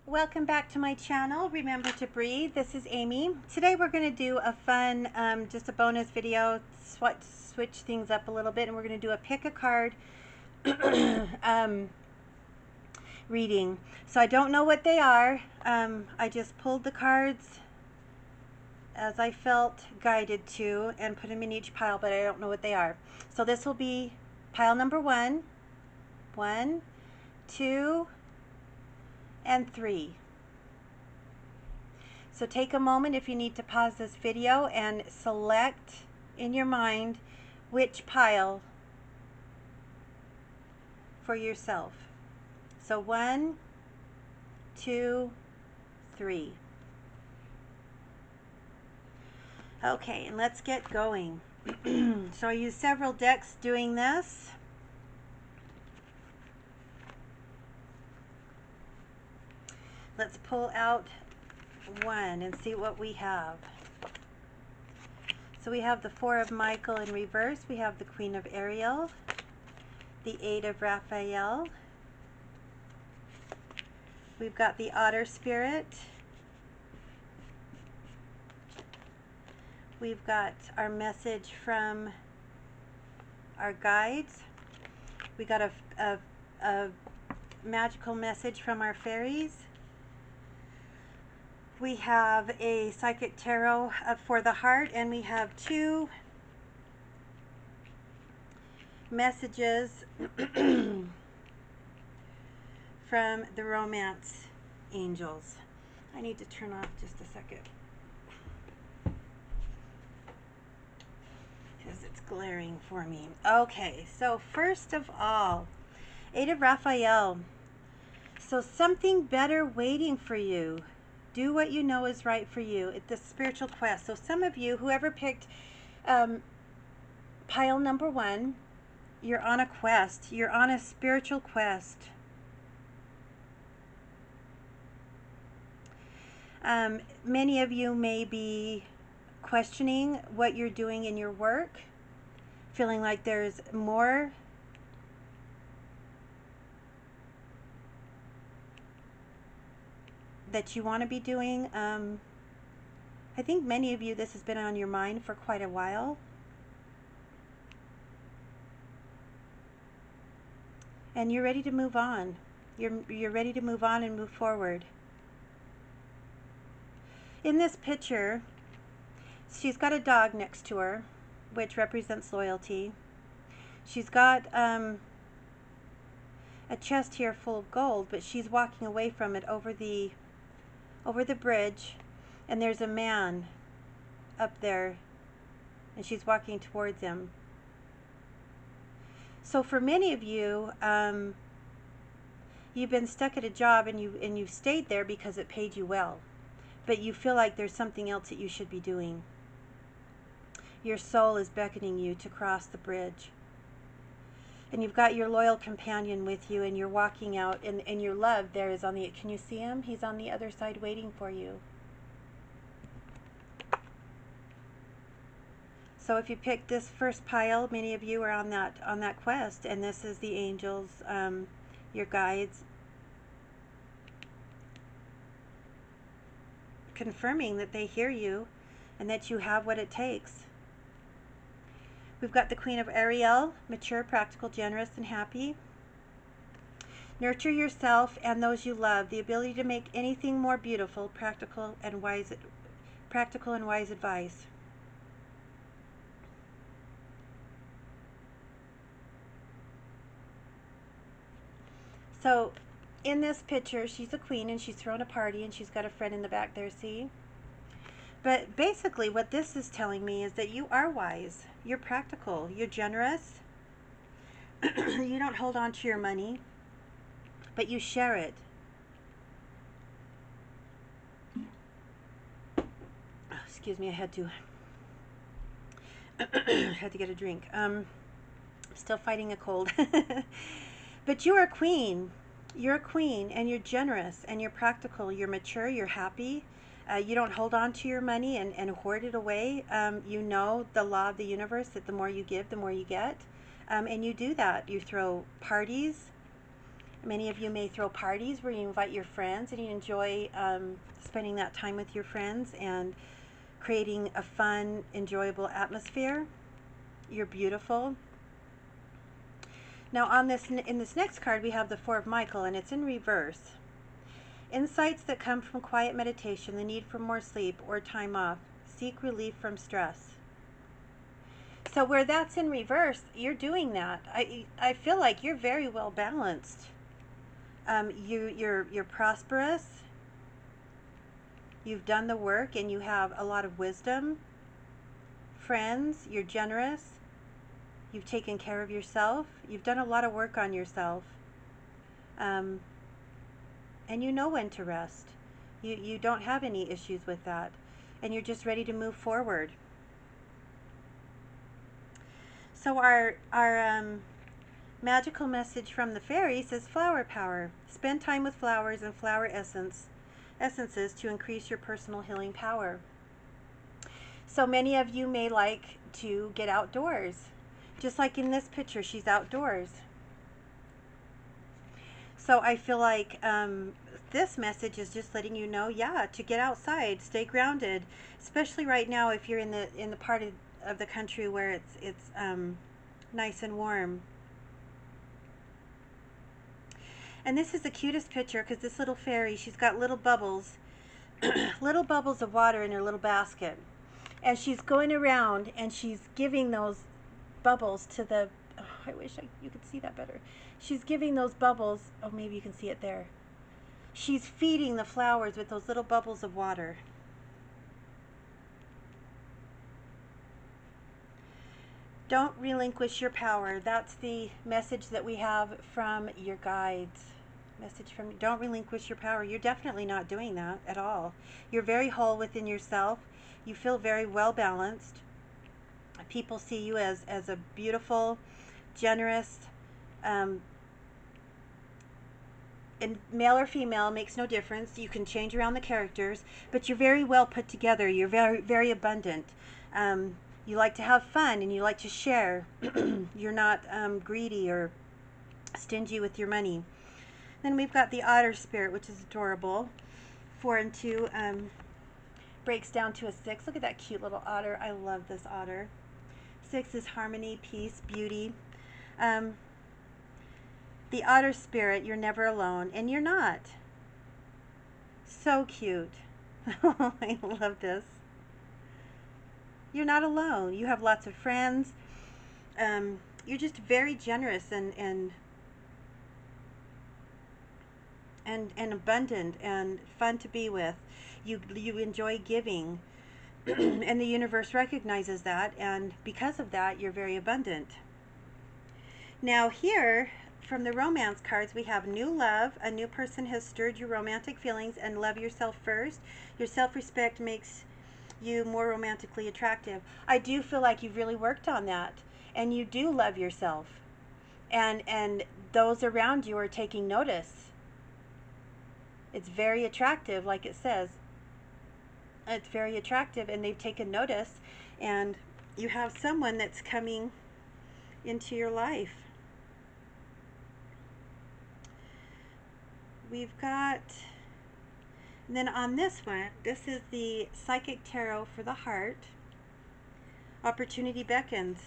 Welcome back to my channel. Remember to breathe. This is Amy. Today we're going to do a fun, just a bonus video, switch things up a little bit, and we're going to do a pick a card reading. So I don't know what they are. I just pulled the cards as I felt guided to and put them in each pile, but I don't know what they are. So this will be pile number 1, 1, 2, and 3. So take a moment if you need to pause this video and select in your mind which pile for yourself. So 1, 2, 3. Okay, and let's get going. So I use several decks doing this. Let's pull out one and see what we have. So we have the Four of Michael in reverse. We have the Queen of Ariel, the Eight of Raphael. We've got the Otter Spirit. We've got our message from our guides. We got a magical message from our fairies. We have a psychic tarot for the heart, and we have 2 messages from the romance angels. I need to turn off just a second because it's glaring for me. Okay, so first of all, Eight of Raphael. So something better waiting for you. Do what you know is right for you. It's the spiritual quest. So some of you, whoever picked pile number 1, you're on a quest. You're on a spiritual quest. Many of you may be questioning what you're doing in your work, feeling like there's more that you want to be doing. I think many of you, this has been on your mind for quite a while. And you're ready to move on. You're ready to move on and move forward. In this picture, she's got a dog next to her, which represents loyalty. She's got a chest here full of gold, but she's walking away from it over the bridge, and there's a man up there, and she's walking towards him. So for many of you, you've been stuck at a job and you've stayed there because it paid you well, but you feel like there's something else that you should be doing. Your soul is beckoning you to cross the bridge. And you've got your loyal companion with you, and you're walking out, and your love there is on the, can you see him? He's on the other side waiting for you. So if you picked this first pile, many of you are on that quest, and this is the angels, your guides, confirming that they hear you and that you have what it takes. We've got the Queen of Ariel, mature, practical, generous, and happy. Nurture yourself and those you love. The ability to make anything more beautiful, practical and wise advice. So in this picture, she's a queen and she's throwing a party, and she's got a friend in the back there, see? But basically what this is telling me is that you are wise, you're practical, you're generous, you don't hold on to your money, but you share it. Oh, excuse me, I had to get a drink. Still fighting a cold. But you are a queen. You're a queen, and you're generous, and you're practical, you're mature, you're happy. You don't hold on to your money and hoard it away. You know the law of the universe, that the more you give, the more you get. And you do that. You throw parties. Many of you may throw parties where you invite your friends and you enjoy spending that time with your friends and creating a fun, enjoyable atmosphere. You're beautiful. Now in this next card we have the Four of Michael, and it's in reverse. Insights that come from quiet meditation, the need for more sleep or time off. Seek relief from stress. So where that's in reverse, you're doing that. I feel like you're very well balanced. You're prosperous. You've done the work and you have a lot of wisdom. Friends, you're generous. You've taken care of yourself. You've done a lot of work on yourself. And you know when to rest. You don't have any issues with that. And you're just ready to move forward. So our magical message from the fairies is flower power. Spend time with flowers and flower essences to increase your personal healing power. So many of you may like to get outdoors. Just like in this picture, she's outdoors. So I feel like this message is just letting you know, yeah, to get outside, stay grounded, especially right now if you're in the part of the country where it's nice and warm. And this is the cutest picture because this little fairy, she's got little bubbles, little bubbles of water in her little basket. And she's going around and she's giving those bubbles to the, oh, I wish you could see that better. She's giving those bubbles, oh, maybe you can see it there. She's feeding the flowers with those little bubbles of water. Don't relinquish your power. That's the message that we have from your guides. Message from, don't relinquish your power. You're definitely not doing that at all. You're very whole within yourself. You feel very well balanced. People see you as a beautiful, generous, and male or female makes no difference. You can change around the characters, but you're very well put together. You're very, very abundant. You like to have fun and you like to share. You're not greedy or stingy with your money. Then we've got the otter spirit, which is adorable. 4 and 2 breaks down to a 6. Look at that cute little otter. I love this otter. 6 is harmony, peace, beauty. The otter spirit, you're never alone, and you're not. So cute. I love this. You're not alone. You have lots of friends. You're just very generous and abundant and fun to be with. You enjoy giving. And the universe recognizes that, and because of that, you're very abundant. Now here, from the romance cards, we have new love. A new person has stirred your romantic feelings, and love yourself first. Your self-respect makes you more romantically attractive. I do feel like you've really worked on that, and you do love yourself. And those around you are taking notice. It's very attractive, like it says. It's very attractive, and they've taken notice, and you have someone that's coming into your life. We've got, and then on this one, this is the Psychic Tarot for the heart. Opportunity beckons.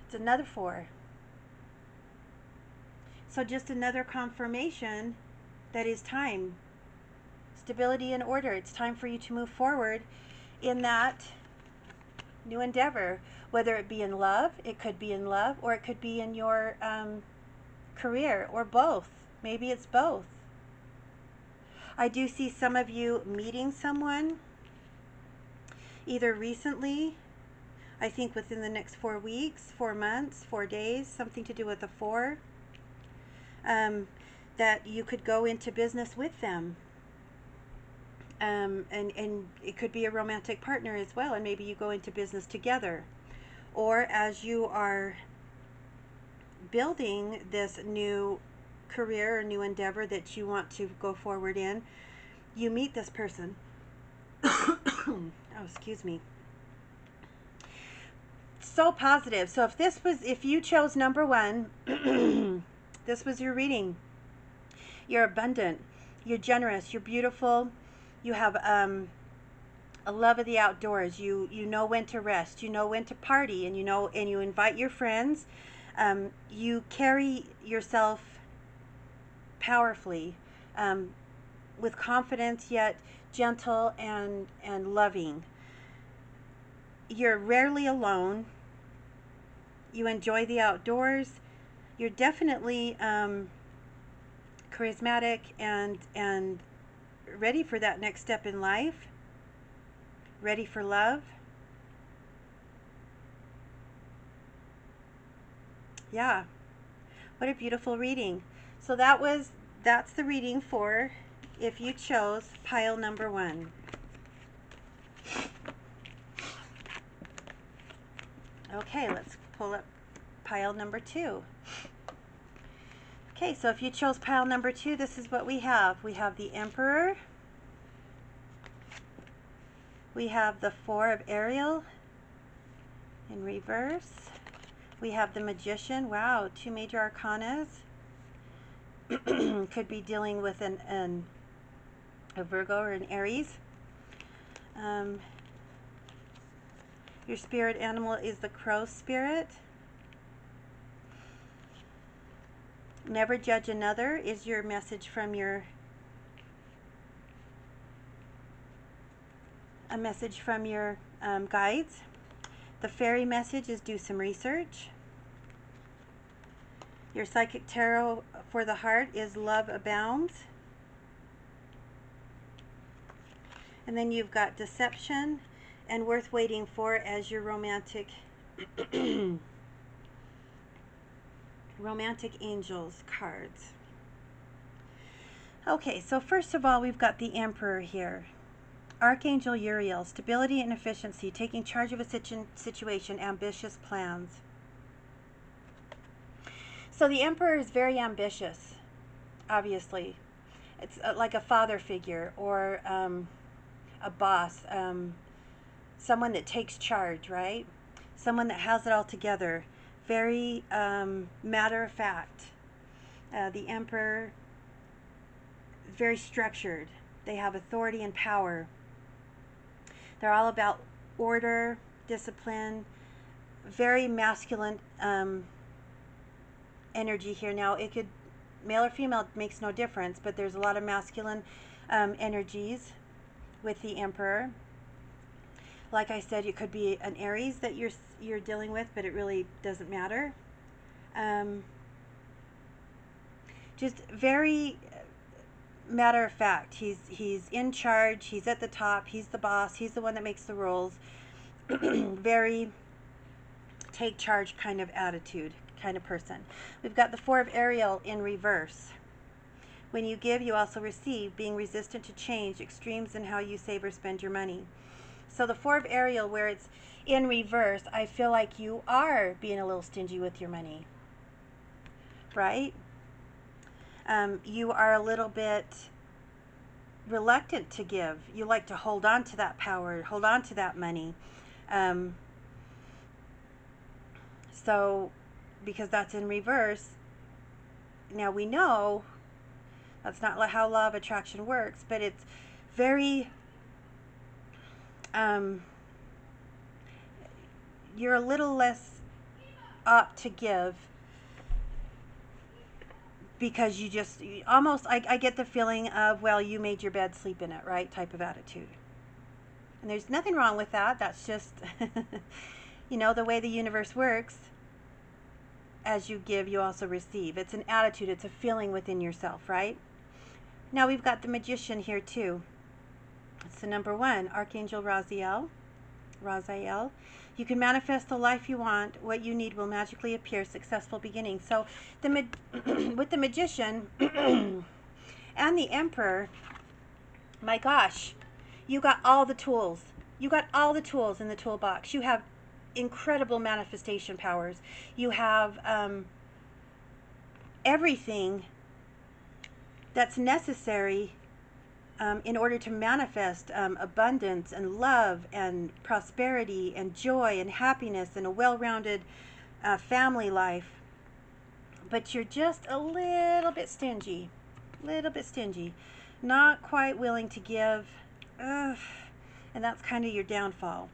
It's another 4. So just another confirmation that is time. Stability and order. It's time for you to move forward in that new endeavor, whether it be in love, it could be in love, or it could be in your career, or both. Maybe it's both. I do see some of you meeting someone either recently, I think within the next 4 weeks, 4 months, 4 days, something to do with the 4, that you could go into business with them. And it could be a romantic partner as well, and maybe you go into business together. Or as you are building this new career or new endeavor that you want to go forward in, you meet this person. Oh, excuse me. So positive. So if you chose number 1, this was your reading. You're abundant. You're generous. You're beautiful. You have a love of the outdoors. You know when to rest. You know when to party, and you invite your friends. You carry yourself powerfully, with confidence, yet gentle and loving. You're rarely alone. You enjoy the outdoors. You're definitely charismatic and ready for that next step in life. Ready for love. Yeah. What a beautiful reading. So that's the reading for if you chose pile number 1. Okay, let's pull up pile number 2. Okay, so if you chose pile number 2, this is what we have. We have the Emperor. We have the Four of Ariel in reverse. We have the Magician. Wow, 2 major arcanas. Could be dealing with a Virgo or an Aries. Your spirit animal is the crow spirit. Never judge another is your message from your guides. The fairy message is do some research. Your psychic tarot for the heart is love abounds. And then you've got deception and worth waiting for as your romantic angels cards. Okay, so first of all, we've got the Emperor here. Archangel Uriel, stability and efficiency, taking charge of a situation, ambitious plans. So the Emperor is very ambitious, obviously. It's like a father figure or a boss, someone that takes charge, right? Someone that has it all together. Very matter of fact. The Emperor is very structured. They have authority and power. They're all about order, discipline, very masculine energy here. Now, it could, male or female makes no difference, but there's a lot of masculine energies with the Emperor. Like I said, it could be an Aries that you're dealing with, but it really doesn't matter. Just very matter of fact. He's in charge. He's at the top. He's the boss. He's the one that makes the rules. Very take charge kind of attitude, kind of person. We've got the Four of Ariel in reverse. When you give, you also receive, being resistant to change, extremes in how you save or spend your money. So the Four of Ariel, where it's in reverse, I feel like you are being a little stingy with your money, right? You are a little bit reluctant to give. You like to hold on to that power, hold on to that money. So, because that's in reverse, now we know that's not how law of attraction works, but it's very, you're a little less apt to give because you just almost, I get the feeling of, well, you made your bed, sleep in it, right, type of attitude. And there's nothing wrong with that. That's just, you know, the way the universe works. As you give, you also receive. It's an attitude. It's a feeling within yourself, right? Now we've got the Magician here too. It's the number 1, Archangel Raziel. You can manifest the life you want. What you need will magically appear. Successful beginning. So with the Magician and the Emperor, my gosh, you got all the tools. You got all the tools in the toolbox. You have incredible manifestation powers. You have everything that's necessary in order to manifest abundance and love and prosperity and joy and happiness and a well-rounded family life. But you're just a little bit stingy. little bit stingy, not quite willing to give. Ugh, and that's kind of your downfall.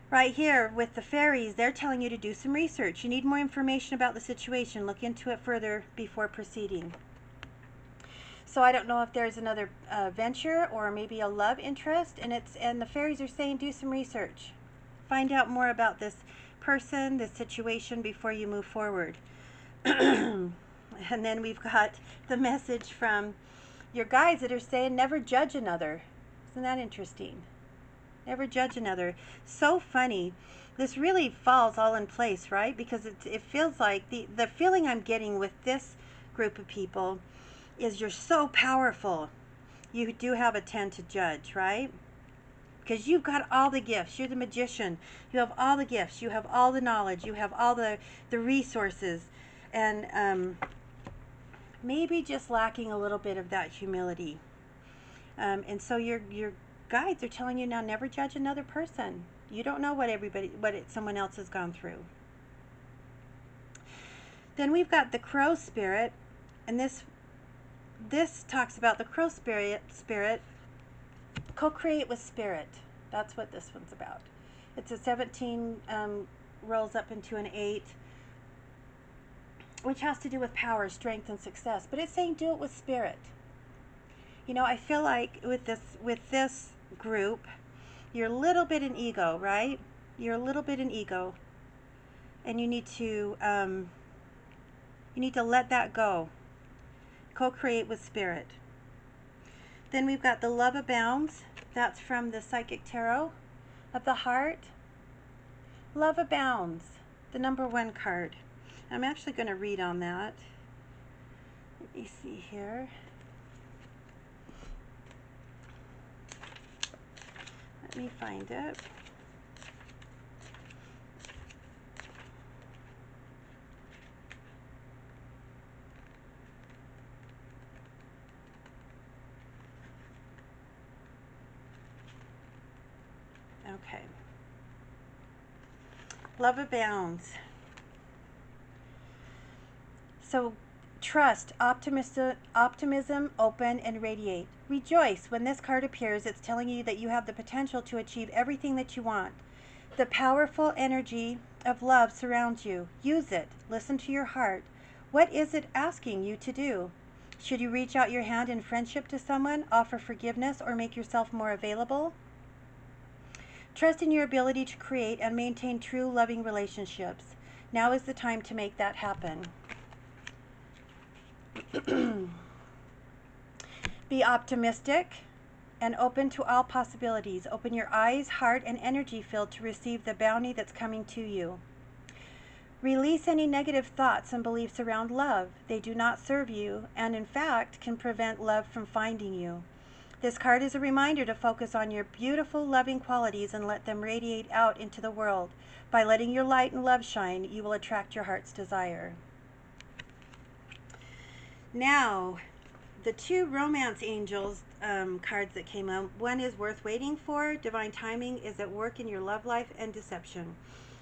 Right here with the fairies, they're telling you to do some research. You need more information about the situation. Look into it further before proceeding. So I don't know if there's another venture or maybe a love interest, and the fairies are saying do some research. Find out more about this person, this situation before you move forward. And then we've got the message from your guides that are saying never judge another. Isn't that interesting? Never judge another. So funny. This really falls all in place, right? Because it feels like the feeling I'm getting with this group of people is you're so powerful. You do have a tend to judge, right? Because you've got all the gifts. You're the magician. You have all the gifts. You have all the knowledge. You have all the resources. And maybe just lacking a little bit of that humility. And so your guides are telling you now, never judge another person. You don't know what someone else has gone through. Then we've got the crow spirit, and this talks about the crow spirit. Co-create with spirit. That's what this one's about. It's a 17, rolls up into an 8, which has to do with power, strength, and success. But it's saying do it with spirit. You know, I feel like with this group, you're a little bit in ego, right? You're a little bit in ego, and you need to let that go. Co-create with spirit. Then we've got the love abounds. That's from the Psychic Tarot of the Heart. Love abounds, the number 1 card. I'm actually going to read on that. Let me see here. Let me find it. Okay. Love abounds. So trust, optimism, open, and radiate. Rejoice. When this card appears, it's telling you that you have the potential to achieve everything that you want. The powerful energy of love surrounds you. Use it. Listen to your heart. What is it asking you to do? Should you reach out your hand in friendship to someone, offer forgiveness, or make yourself more available? Trust in your ability to create and maintain true, loving relationships. Now is the time to make that happen. Be optimistic and open to all possibilities. Open your eyes, heart, and energy field to receive the bounty that's coming to you. Release any negative thoughts and beliefs around love. They do not serve you and, in fact, can prevent love from finding you. This card is a reminder to focus on your beautiful, loving qualities and let them radiate out into the world. By letting your light and love shine, you will attract your heart's desire. Now, the 2 romance angels cards that came out. One is worth waiting for. Divine timing is at work in your love life, and deception.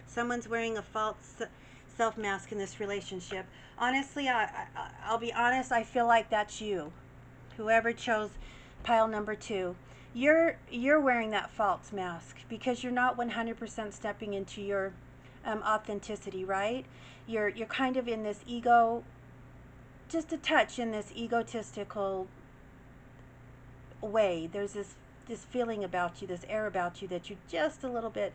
Someone's wearing a false self-mask in this relationship. Honestly, I'll be honest, I feel like that's you. Whoever chose pile number 2. You're wearing that false mask because you're not 100% stepping into your authenticity, right? You're kind of in this ego, just a touch in this egotistical way. There's this feeling about you, this air about you that you're just a little bit,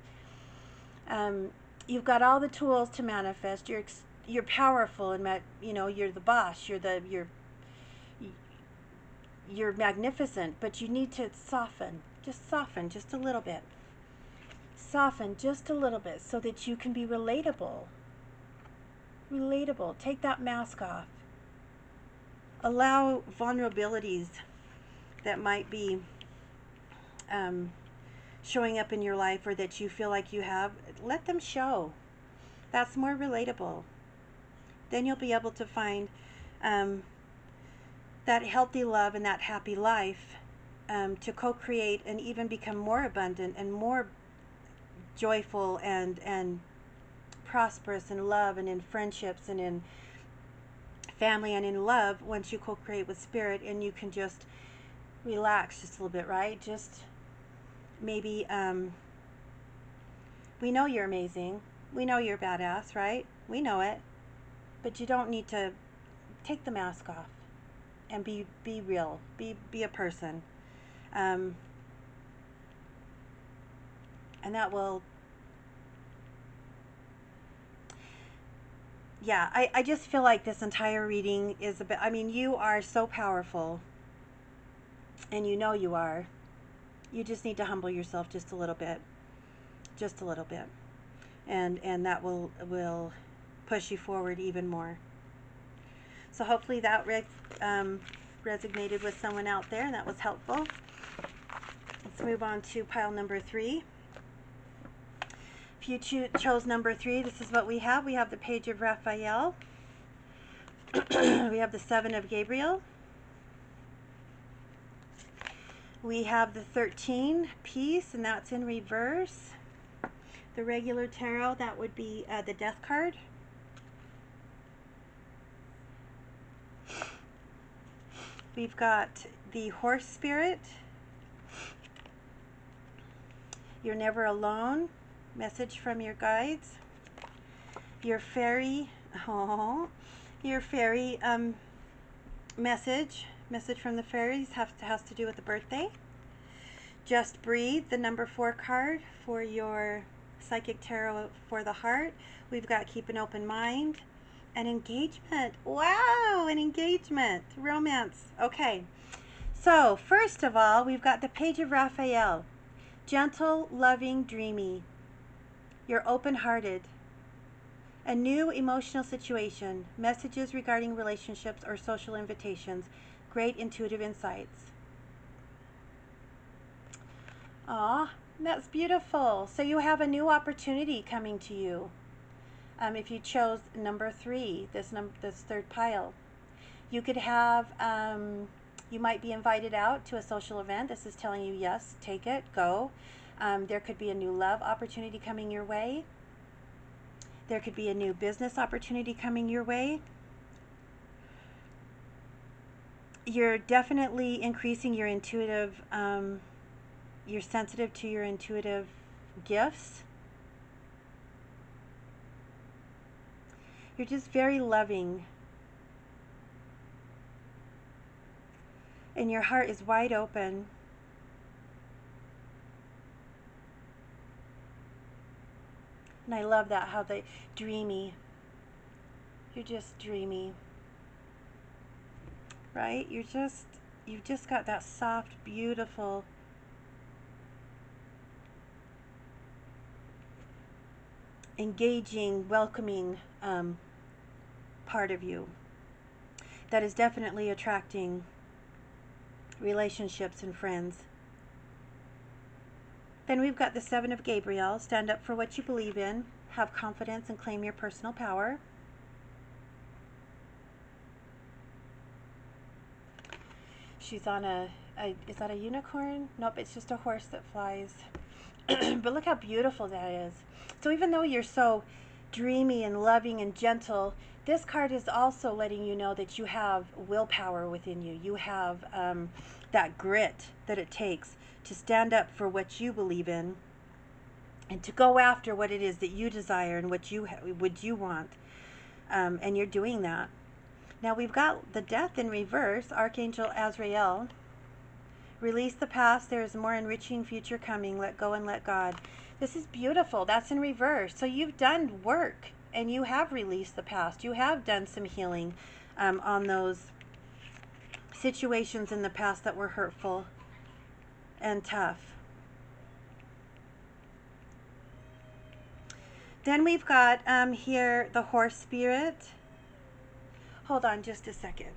you've got all the tools to manifest. You're powerful, and you're the boss. You're magnificent, but you need to soften just a little bit. Soften just a little bit so that you can be relatable. Take that mask off. Allow vulnerabilities that might be showing up in your life, or that you feel like you have. Let them show. That's more relatable. Then you'll be able to find that healthy love and that happy life to co-create and even become more abundant and more joyful and prosperous in love and in friendships and in family and in love once you co-create with spirit, and you can just relax just a little bit, right? Just maybe, we know you're amazing. We know you're badass, right? We know it. But you don't need to take the mask off and be real. Be a person. And that will, yeah, I just feel like this entire reading is a bit, I mean, you are so powerful, and you know you are. You just need to humble yourself just a little bit. Just a little bit. And that will push you forward even more. So hopefully that resonated with someone out there, and that was helpful. Let's move on to pile number 3. If you chose number 3, this is what we have. We have the Page of Raphael. We have the 7 of Gabriel. We have the 13, Peace, and that's in reverse. The regular tarot, that would be the Death card. We've got the Horse Spirit. You're never alone. Message from your guides. Your fairy, your fairy message from the fairies has to do with the birthday. Just Breathe, the number 4 card for your Psychic Tarot for the heart. We've got Keep an Open Mind and Engagement. Wow, an engagement, romance. Okay, so first of all, we've got the Page of Raphael. Gentle, loving, dreamy. You're open-hearted. A new emotional situation. Messages regarding relationships or social invitations. Great intuitive insights. Aw, that's beautiful. So you have a new opportunity coming to you. If you chose number 3, this third pile. You could have, you might be invited out to a social event. This is telling you, yes, take it, go. There could be a new love opportunity coming your way. There could be a new business opportunity coming your way. You're definitely increasing your intuitive, you're sensitive to your intuitive gifts. You're just very loving. And your heart is wide open. And I love that, how they dreamy. You're just dreamy. Right? You've just got that soft, beautiful, engaging, welcoming part of you that is definitely attracting relationships and friends. Then we've got the 7 of Gabriel. Stand up for what you believe in. Have confidence and claim your personal power. She's on is that a unicorn? Nope, it's just a horse that flies. But look how beautiful that is. So even though you're so dreamy and loving and gentle, this card is also letting you know that you have willpower within you. You have that grit that it takes to stand up for what you believe in and to go after what it is that you desire and what you want. And you're doing that. Now we've got the Death in reverse, Archangel Azrael. Release the past, there is more enriching future coming. Let go and let God. This is beautiful. That's in reverse. So you've done work and you have released the past. You have done some healing on those situations in the past that were hurtful and tough. Then we've got here the Horse Spirit. Hold on just a second.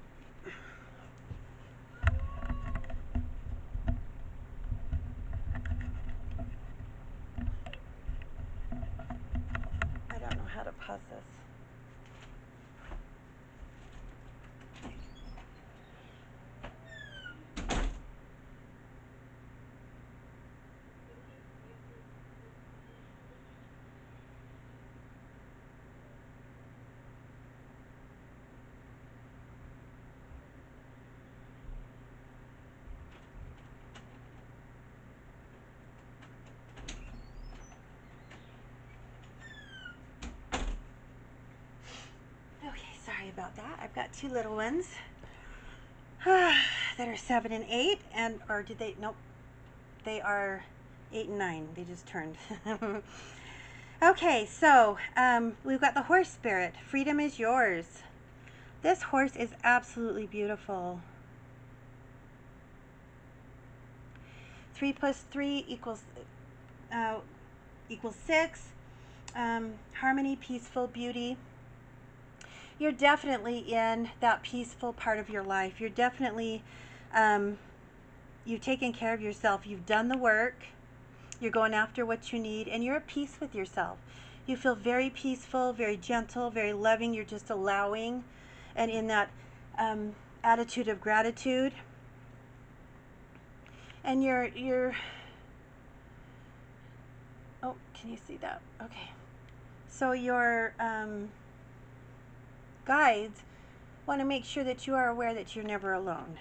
I don't know how to pause this. about that. I've got two little ones that are 7 and 8, and or did they? Nope, they are 8 and 9. They just turned. Okay, so we've got the horse spirit. Freedom is yours. This horse is absolutely beautiful. 3 plus 3 equals 6. Harmony, peaceful, beauty. You're definitely in that peaceful part of your life. You're definitely, you've taken care of yourself. You've done the work. You're going after what you need, and you're at peace with yourself. You feel very peaceful, very gentle, very loving. You're just allowing, and in that attitude of gratitude. And you're oh, can you see that? Okay. So your guides want to make sure that you are aware that you're never alone.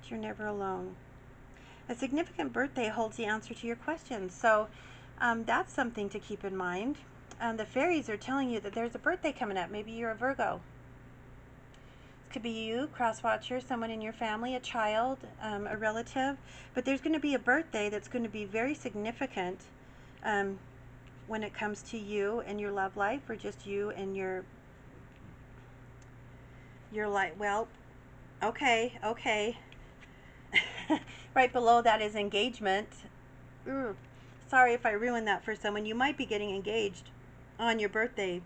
You're never alone. A significant birthday holds the answer to your questions. So that's something to keep in mind. The fairies are telling you that there's a birthday coming up. Maybe you're a Virgo. This could be you, cross watcher, someone in your family, a child, a relative. But there's going to be a birthday that's going to be very significant when it comes to you and your love life, or just you and your life. Well, okay. Right below that is engagement. Ooh, sorry if I ruined that for someone. You might be getting engaged on your birthday.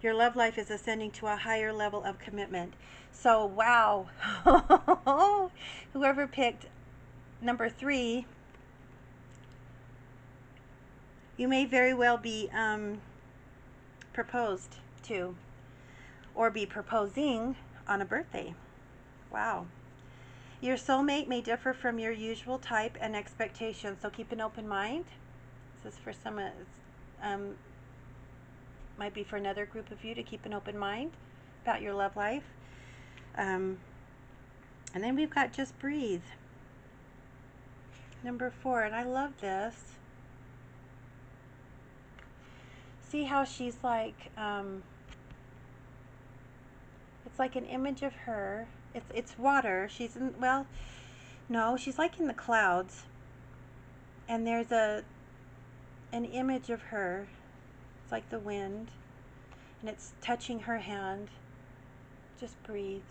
Your love life is ascending to a higher level of commitment. So, wow. Whoever picked number 3, you may very well be proposed to, or be proposing on a birthday. Wow. Your soulmate may differ from your usual type and expectations, so keep an open mind. This is for some, might be for another group of you to keep an open mind about your love life. And then we've got just breathe. Number 4, and I love this. See how she's like, it's like an image of her. It's water. She's in, well, no, she's like in the clouds. And there's an image of her. It's like the wind. And it's touching her hand. Just breathe.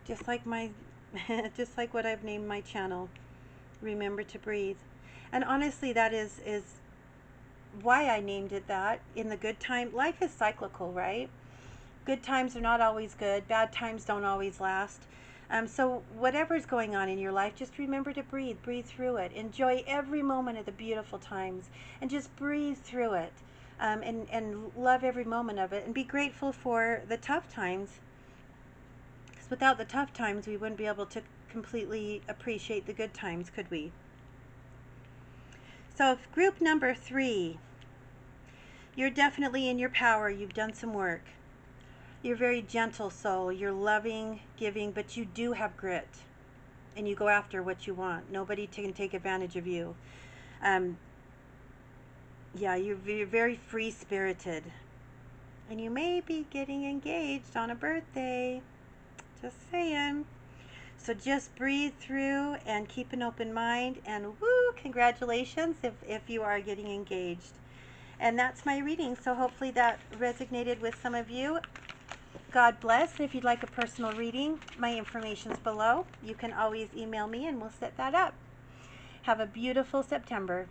Just like just like what I've named my channel. Remember to breathe. And honestly, that is why I named it that. In the good time, life is cyclical, right? Good times are not always good. Bad times don't always last. So whatever's going on in your life, just remember to breathe. Breathe through it. Enjoy every moment of the beautiful times, and just breathe through it, and love every moment of it, and be grateful for the tough times. Because without the tough times, we wouldn't be able to completely appreciate the good times, could we? So group number 3, you're definitely in your power. You've done some work. You're a very gentle soul. You're loving, giving, but you do have grit. And you go after what you want. Nobody can take advantage of you. Yeah, you're very free-spirited. And you may be getting engaged on a birthday. Just saying. So just breathe through and keep an open mind. And woo, congratulations if you are getting engaged. And that's my reading. So hopefully that resonated with some of you. God bless. And if you'd like a personal reading, my information's below. You can always email me and we'll set that up. Have a beautiful September.